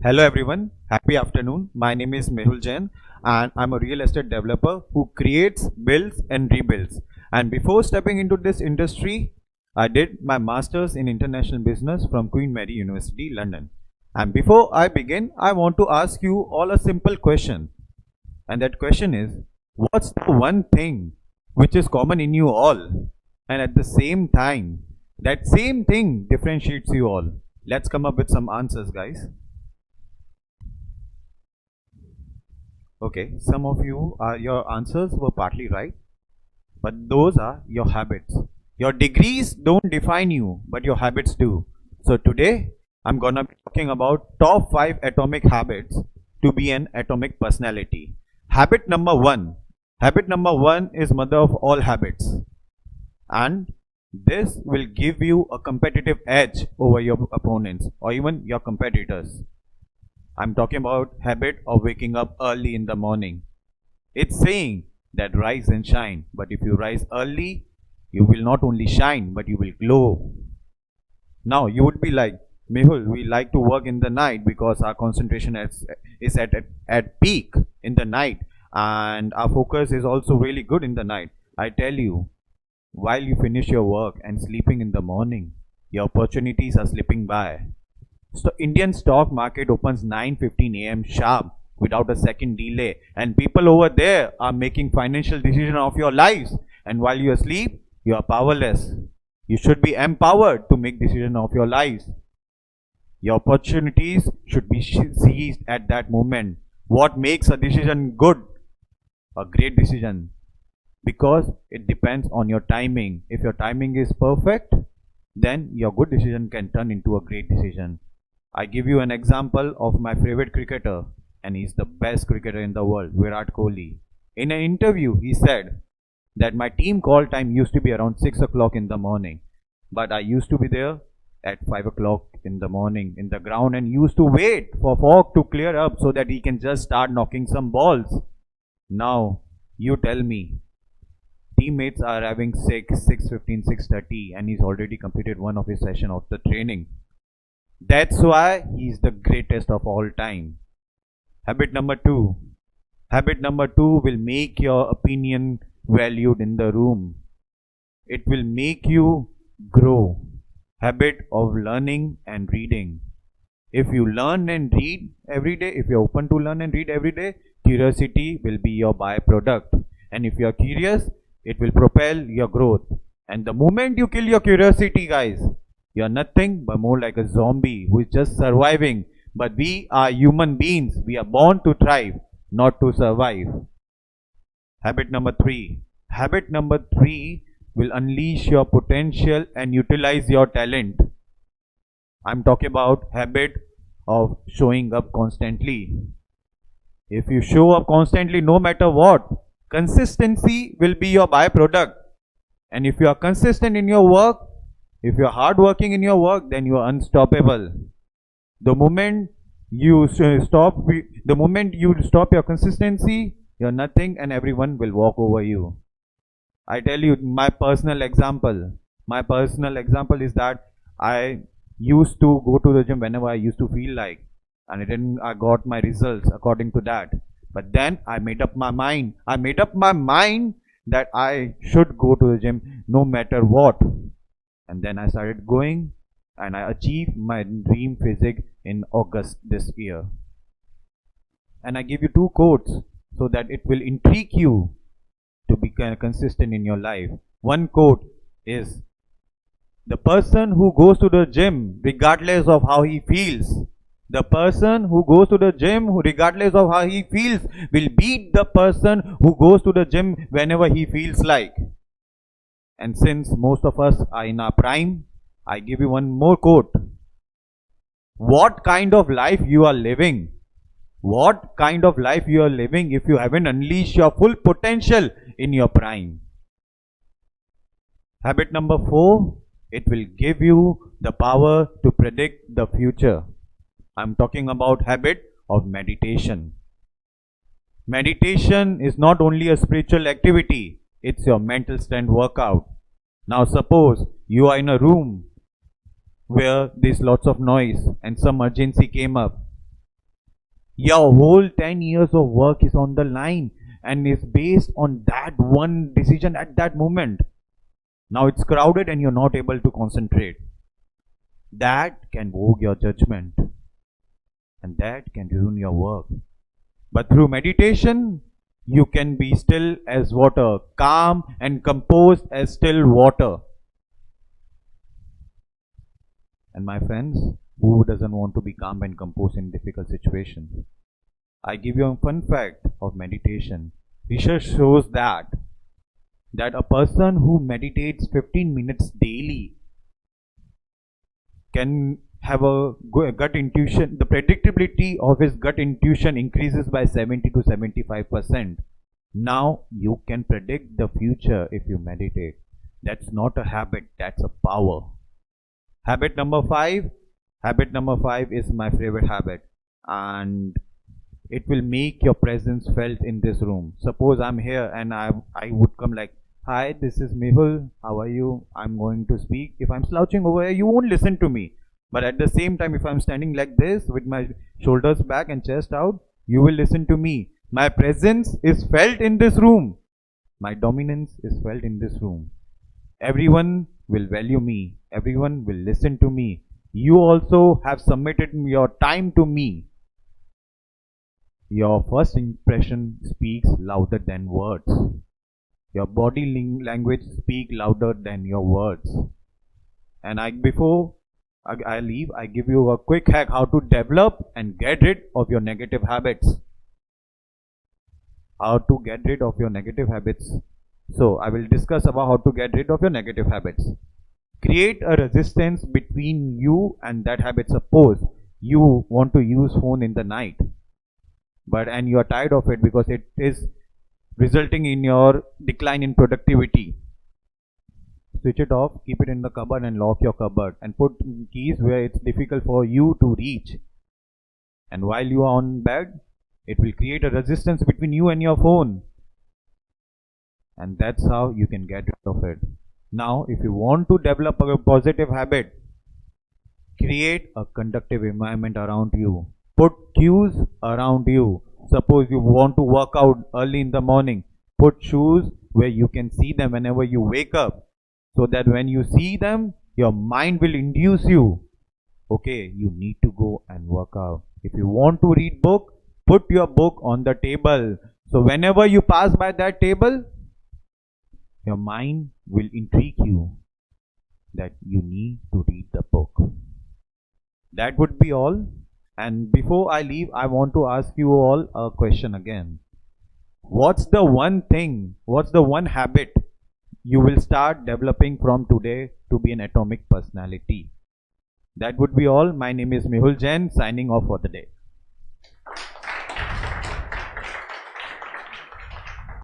Hello everyone, happy afternoon. My name is Mehul Jain and I'm a real estate developer who creates, builds and rebuilds. And before stepping into this industry, I did my masters in international business from Queen Mary University, London. And before I begin, I want to ask you all a simple question. And that question is, what's the one thing which is common in you all? And at the same time, that same thing differentiates you all. Let's come up with some answers, guys. Okay, some of you, your answers were partly right, but those are your habits. Your degrees don't define you, but your habits do. So today, I'm gonna be talking about top 5 atomic habits to be an atomic personality. Habit number 1. Habit number 1 is mother of all habits. And this will give you a competitive edge over your opponents or even your competitors. I'm talking about habit of waking up early in the morning. It's saying that rise and shine, but if you rise early, you will not only shine, but you will glow. Now you would be like, Mehul, we like to work in the night because our concentration is at peak in the night and our focus is also really good in the night. I tell you, while you finish your work and sleeping in the morning, your opportunities are slipping by. So Indian stock market opens 9:15 a.m. sharp without a second delay, and people over there are making financial decisions of your lives, and while you are asleep you are powerless. You should be empowered to make decisions of your lives. Your opportunities should be seized at that moment. What makes a decision good? A great decision, because it depends on your timing. If your timing is perfect, then your good decision can turn into a great decision. I give you an example of my favorite cricketer, and he's the best cricketer in the world, Virat Kohli. In an interview, he said that my team call time used to be around 6 o'clock in the morning, but I used to be there at 5 o'clock in the morning in the ground and used to wait for fog to clear up so that he can just start knocking some balls. Now, you tell me, teammates are having 6:15, 6:30, and he's already completed one of his session of the training. That's why he's the greatest of all time. Habit number 2. Habit number 2 will make your opinion valued in the room. It will make you grow. Habit of learning and reading. If you learn and read every day, if you're open to learn and read every day, curiosity will be your byproduct. And if you're curious, it will propel your growth. And the moment you kill your curiosity, guys, you're nothing but more like a zombie who is just surviving. But we are human beings. We are born to thrive, not to survive. Habit number 3. Habit number 3 will unleash your potential and utilize your talent. I'm talking about habit of showing up constantly. If you show up constantly, no matter what, consistency will be your byproduct. And if you are consistent in your work, if you are hardworking in your work, then you are unstoppable. The moment you stop your consistency, you're nothing and everyone will walk over you. I tell you my personal example. My personal example is that I used to go to the gym whenever I used to feel like, and I got my results according to that. But then I made up my mind. I made up my mind that I should go to the gym no matter what. And then I started going and I achieved my dream physique in August this year. And I give you 2 quotes so that it will intrigue you to be consistent in your life. One quote is, the person who goes to the gym regardless of how he feels, the person who goes to the gym regardless of how he feels will beat the person who goes to the gym whenever he feels like. And since most of us are in our prime, I give you one more quote. What kind of life you are living? What kind of life you are living if you haven't unleashed your full potential in your prime? Habit number 4, it will give you the power to predict the future. I'm talking about habit of meditation. Meditation is not only a spiritual activity, it's your mental strength workout. Now suppose you are in a room where there's lots of noise and some urgency came up. Your whole 10 years of work is on the line and is based on that one decision at that moment. Now it's crowded and you're not able to concentrate. That can vogue your judgment and that can ruin your work. But through meditation, you can be still as water, calm and composed as still water. And my friends, who doesn't want to be calm and composed in difficult situations? I give you a fun fact of meditation. Research shows that a person who meditates 15 minutes daily can have a gut intuition. The predictability of his gut intuition increases by 70 to 75%. Now you can predict the future if you meditate. That's not a habit, that's a power. Habit number 5. Habit number 5 is my favorite habit, and it will make your presence felt in this room. Suppose I'm here and I would come like, hi, this is Mehul, how are you? I'm going to speak. If I'm slouching over here, you won't listen to me. But at the same time, if I'm standing like this with my shoulders back and chest out, you will listen to me. My presence is felt in this room. My dominance is felt in this room. Everyone will value me. Everyone will listen to me. You also have submitted your time to me. Your first impression speaks louder than words. Your body language speaks louder than your words. And before I leave, I give you a quick hack how to develop and get rid of your negative habits. How to get rid of your negative habits. So I will discuss about how to get rid of your negative habits. Create a resistance between you and that habit. Suppose you want to use phone in the night, and you are tired of it because it is resulting in your decline in productivity. Switch it off, keep it in the cupboard and lock your cupboard and put keys where it's difficult for you to reach. And while you are on bed, it will create a resistance between you and your phone. And that's how you can get rid of it. Now, if you want to develop a positive habit, create a conductive environment around you. Put cues around you. Suppose you want to work out early in the morning, put shoes where you can see them whenever you wake up, so that when you see them, your mind will induce you, okay, you need to go and work out. If you want to read book, put your book on the table. So whenever you pass by that table, your mind will intrigue you that you need to read the book. That would be all. And before I leave, I want to ask you all a question again. What's the one habit you will start developing from today to be an atomic personality? That would be all. My name is Mehul Jain, signing off for the day.